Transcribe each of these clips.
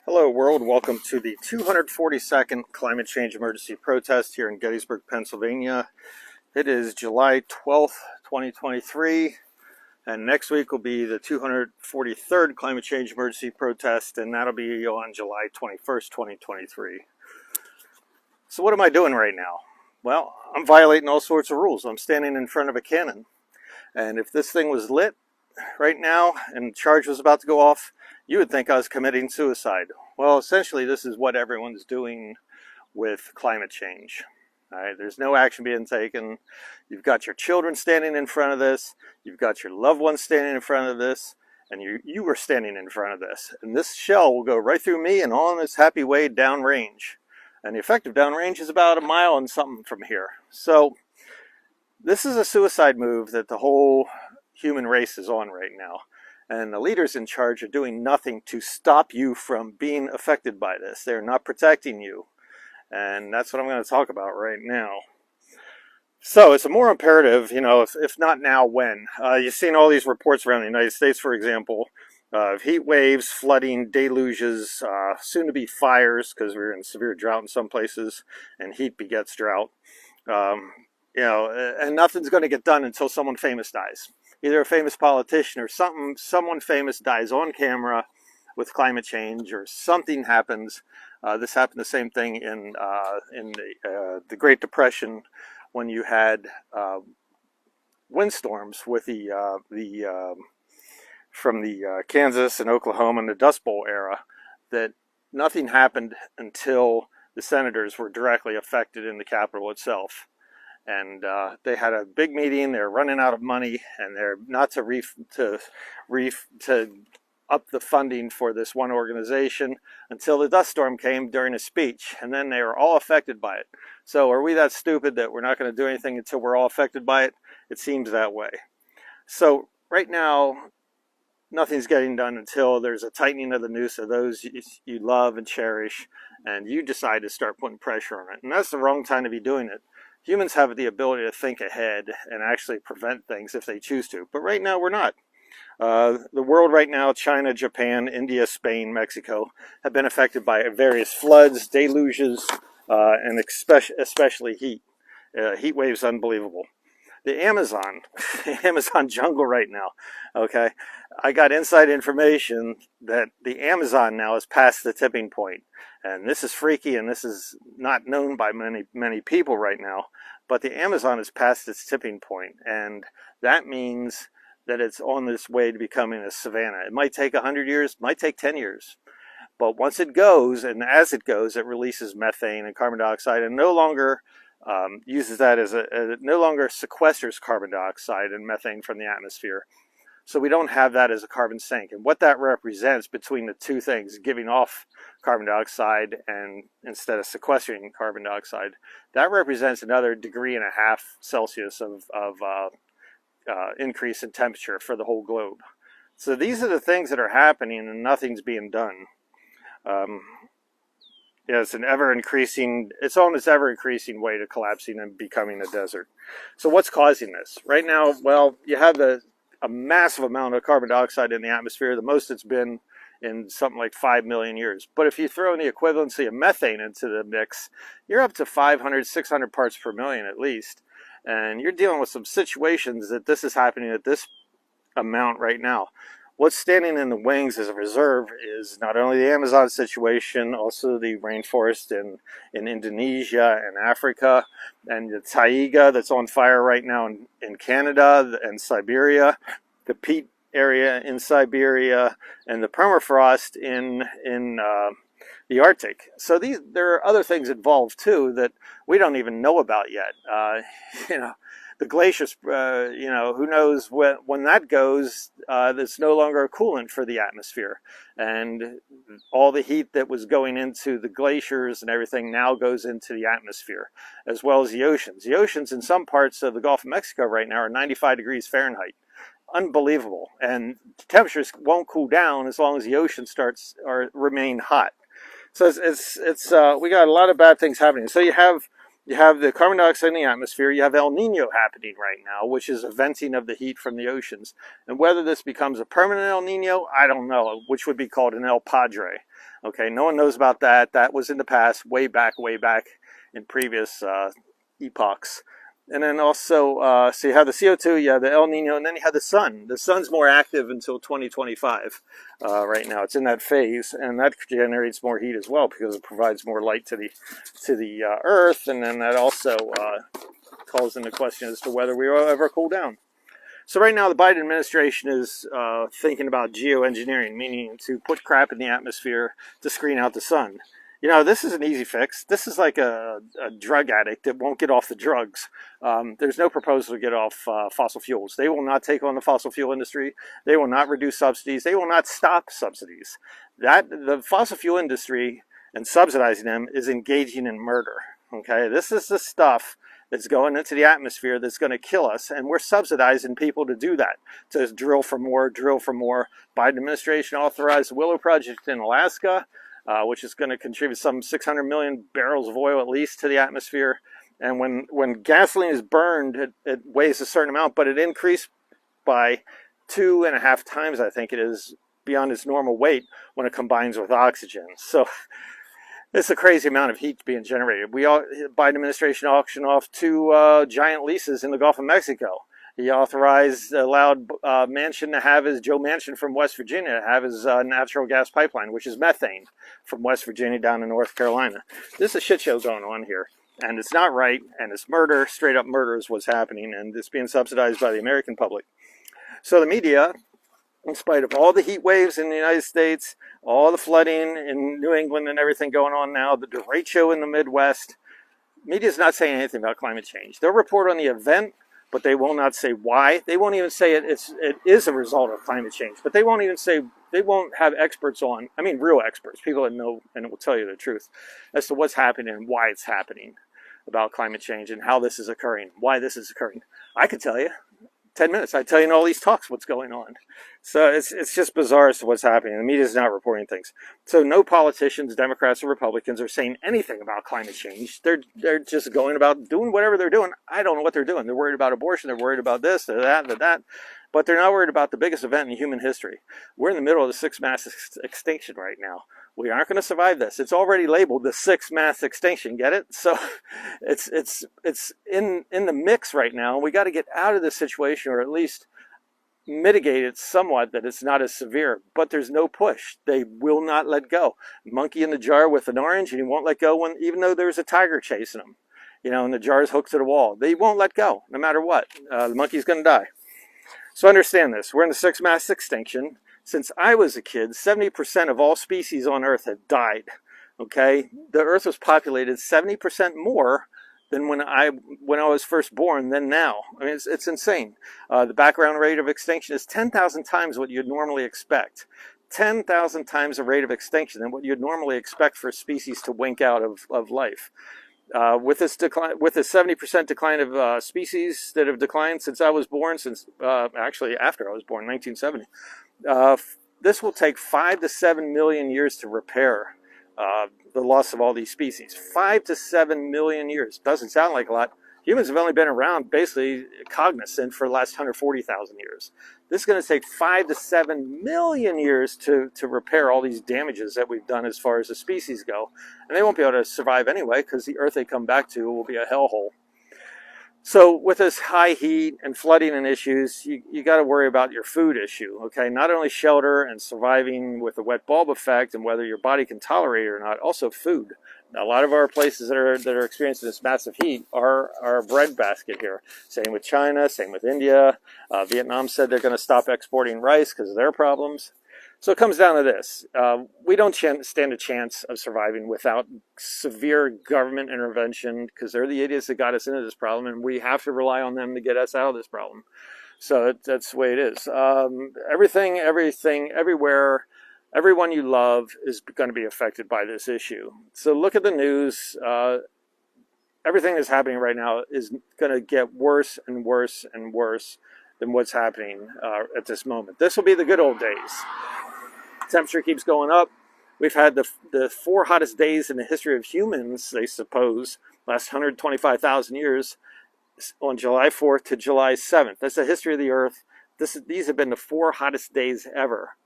Hello world, welcome to the 242nd climate change emergency protest here in Gettysburg, Pennsylvania. It is July 12th, 2023, and next week will be the 243rd climate change emergency protest, and that'll be on July 21st, 2023. So what am I doing right now? Well, I'm violating all sorts of rules. I'm standing in front of a cannon, and if this thing was lit right now and the charge was about to go off, you would think I was committing suicide. Well, essentially, this is what everyone's doing with climate change. All right, there's no action being taken. You've got your children standing in front of this. You've got your loved ones standing in front of this. And you were standing in front of this. And this shell will go right through me and on its happy way downrange. And the effective downrange is about a mile and something from here. So this is a suicide move that the whole human race is on right now. And the leaders in charge are doing nothing to stop you from being affected by this. They're not protecting you. And that's what I'm going to talk about right now. So it's a more imperative, if not now, when. You've seen all these reports around the United States, for example, of heat waves, flooding, deluges, soon to be fires, because we're in severe drought in some places, and heat begets drought. And nothing's going to get done until someone famous dies. Either a famous politician or someone famous dies on camera with climate change, or something happens. This happened the same thing in the Great Depression, when you had windstorms with from the Kansas and Oklahoma and the Dust Bowl era. That nothing happened until the senators were directly affected in the Capitol itself. And they had a big meeting. They're running out of money, and they're not to up the funding for this one organization until the dust storm came during a speech, and then they were all affected by it. So are we that stupid that we're not going to do anything until we're all affected by it? It seems that way. So right now, nothing's getting done until there's a tightening of the noose of those you love and cherish, and you decide to start putting pressure on it. And that's the wrong time to be doing it. Humans have the ability to think ahead and actually prevent things if they choose to. But right now, we're not. The world right now, China, Japan, India, Spain, Mexico, have been affected by various floods, deluges, and especially heat. Heat waves, unbelievable. The Amazon jungle right now, okay? I got inside information that the Amazon now is past the tipping point. And this is freaky, and this is not known by many people right now. But the Amazon is past its tipping point, and that means that it's on this way to becoming a savanna. It might take 100 years, might take 10 years. But once it goes, and as it goes, it releases methane and carbon dioxide, and no longer uses that as no longer sequesters carbon dioxide and methane from the atmosphere. So we don't have that as a carbon sink. And what that represents between the two things, giving off carbon dioxide and instead of sequestering carbon dioxide, that represents another 1.5 degrees Celsius of increase in temperature for the whole globe. So these are the things that are happening, and nothing's being done. It's it's on its ever-increasing way to collapsing and becoming a desert. So what's causing this? Right now, well, you have a massive amount of carbon dioxide in the atmosphere, the most it's been in something like 5 million years. But if you throw in the equivalency of methane into the mix, you're up to 500, 600 parts per million at least. And you're dealing with some situations that this is happening at this amount right now. What's standing in the wings as a reserve is not only the Amazon situation, also the rainforest in Indonesia and Africa, and the taiga that's on fire right now in Canada and Siberia, the peat area in Siberia, and the permafrost in the Arctic. So there are other things involved too that we don't even know about yet. The glaciers, who knows when that goes, it's no longer a coolant for the atmosphere. And all the heat that was going into the glaciers and everything now goes into the atmosphere, as well as the oceans. The oceans in some parts of the Gulf of Mexico right now are 95 degrees Fahrenheit. Unbelievable. And temperatures won't cool down as long as the ocean remain hot. So we got a lot of bad things happening. So you have You have the carbon dioxide in the atmosphere. You have El Nino happening right now, which is a venting of the heat from the oceans. And whether this becomes a permanent El Nino, I don't know, which would be called an El Padre. Okay, no one knows about that. That was in the past, way back in previous epochs. And then also, so you have the CO2, you have the El Nino, and then you have the sun. The sun's more active until 2025 right now. It's in that phase, and that generates more heat as well because it provides more light to the Earth, and then that also calls into question as to whether we will ever cool down. So right now, the Biden administration is thinking about geoengineering, meaning to put crap in the atmosphere to screen out the sun. You know, this is an easy fix. This is like a drug addict that won't get off the drugs. There's no proposal to get off fossil fuels. They will not take on the fossil fuel industry. They will not reduce subsidies. They will not stop subsidies. The fossil fuel industry and subsidizing them is engaging in murder. Okay, this is the stuff that's going into the atmosphere that's going to kill us, and we're subsidizing people to do that, to drill for more, drill for more. Biden administration authorized the Willow Project in Alaska, which is going to contribute some 600 million barrels of oil at least to the atmosphere. And when gasoline is burned, it weighs a certain amount, but it increased by 2.5 times, I think it is, beyond its normal weight when it combines with oxygen. So it's a crazy amount of heat being generated. Biden administration auctioned off 2 giant leases in the Gulf of Mexico. He allowed Manchin to have Joe Manchin from West Virginia to have his natural gas pipeline, which is methane, from West Virginia down to North Carolina. This is a shit show going on here, and it's not right, and it's murder, straight up murder is what's happening, and it's being subsidized by the American public. So the media, in spite of all the heat waves in the United States, all the flooding in New England and everything going on now, the derecho in the Midwest, media's not saying anything about climate change. They'll report on the event, but they will not say why. They won't even say it is a result of climate change, but they won't even say, they won't have experts on, I mean real experts, people that know and will tell you the truth as to what's happening and why it's happening about climate change and how this is occurring, why this is occurring. I could tell you, 10 minutes, I tell you in all these talks what's going on. So it's just bizarre as to what's happening. The media is not reporting things. So no politicians, Democrats or Republicans, are saying anything about climate change. They're just going about doing whatever they're doing. I don't know what they're doing. They're worried about abortion. They're worried about this, that. But they're not worried about the biggest event in human history. We're in the middle of the 6th mass extinction right now. We aren't going to survive this. It's already labeled the 6th mass extinction. Get it? So it's in the mix right now. We got to get out of this situation, or at least mitigate it somewhat, that it's not as severe. But there's no push. They will not let go. Monkey in the jar with an orange, and he won't let go even though there's a tiger chasing him. You know, and the jar is hooked to the wall. They won't let go, no matter what. The monkey's going to die. So understand this. We're in the 6th mass extinction. Since I was a kid, 70% of all species on Earth have died. Okay? The Earth was populated 70% more than when I was first born than now. I mean, it's insane. The background rate of extinction is 10,000 times what you'd normally expect. 10,000 times the rate of extinction than what you'd normally expect for a species to wink out of life. With this 70% decline of species that have declined since I was born, actually after I was born, 1970, this will take 5 to 7 million years to repair the loss of all these species. 5 to 7 million years. Doesn't sound like a lot. Humans have only been around, basically cognizant, for the last 140,000 years. This is going to take 5 to 7 million years to repair all these damages that we've done as far as the species go. And they won't be able to survive anyway, because the Earth they come back to will be a hellhole. So with this high heat and flooding and issues, you got to worry about your food issue, okay? Not only shelter and surviving with the wet bulb effect and whether your body can tolerate it or not, also food. Now, a lot of our places that are experiencing this massive heat are our breadbasket here. Same with China, same with India. Vietnam said they're going to stop exporting rice because of their problems. So it comes down to this. We don't stand a chance of surviving without severe government intervention, because they're the idiots that got us into this problem, and we have to rely on them to get us out of this problem. So that's the way it is. Everything, everywhere, everyone you love is going to be affected by this issue. So look at the news. Everything that's happening right now is going to get worse and worse and worse than what's happening at this moment. This will be the good old days. Temperature keeps going up. We've had the 4 hottest days in the history of humans, they suppose, last 125,000 years, on July 4th to July 7th. That's the history of the Earth. These have been the 4 hottest days ever.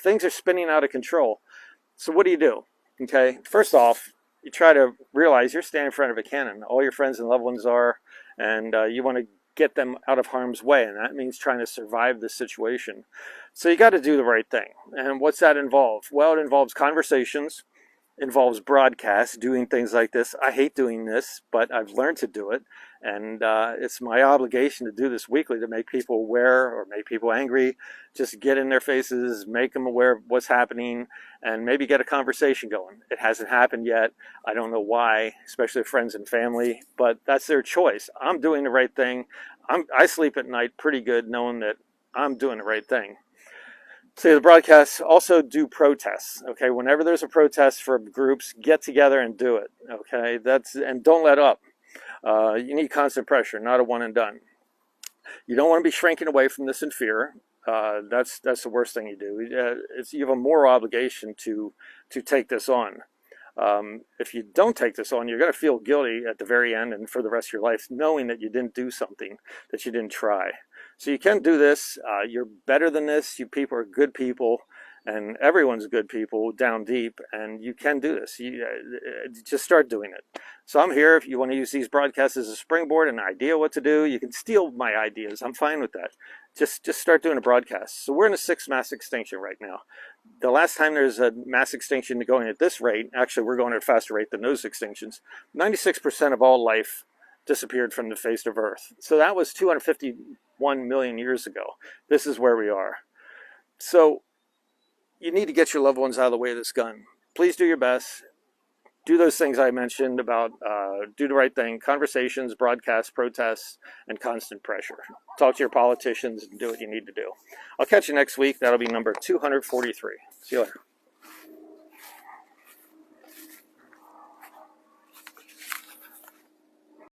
Things are spinning out of control. So what do? Okay, first off, you try to realize you're standing in front of a cannon. All your friends and loved ones are, and you want to get them out of harm's way, and that means trying to survive this situation. So you got to do the right thing. And what's that involve? Well, it involves conversations, involves broadcasts, doing things like this. I hate doing this, but I've learned to do it, and it's my obligation to do this weekly to make people aware or make people angry. Just get in their faces, make them aware of what's happening, and maybe get a conversation going. It hasn't happened yet. I don't know why, especially friends and family, but that's their choice. I'm doing the right thing. I sleep at night pretty good knowing that I'm doing the right thing. So the broadcasts also do protests. Okay, whenever there's a protest for groups, get together and do it. Okay, and don't let up. You need constant pressure, not a one and done. You don't want to be shrinking away from this in fear. That's the worst thing you do. You have a moral obligation to take this on. If you don't take this on, you're going to feel guilty at the very end and for the rest of your life, knowing that you didn't do something, that you didn't try. So you can do this. You're better than this. You people are good people, and everyone's good people down deep, and you can do this. You just start doing it. So I'm here. If you want to use these broadcasts as a springboard, an idea what to do, you can steal my ideas. I'm fine with that. Just start doing a broadcast. So we're in a 6th mass extinction right now. The last time there's a mass extinction going at this rate, actually we're going at a faster rate than those extinctions, 96% of all life disappeared from the face of Earth. So that was 251 million years ago. This is where we are. So you need to get your loved ones out of the way of this gun. Please do your best. Do those things I mentioned about do the right thing, conversations, broadcasts, protests, and constant pressure. Talk to your politicians and do what you need to do. I'll catch you next week. That'll be number 243. See you later.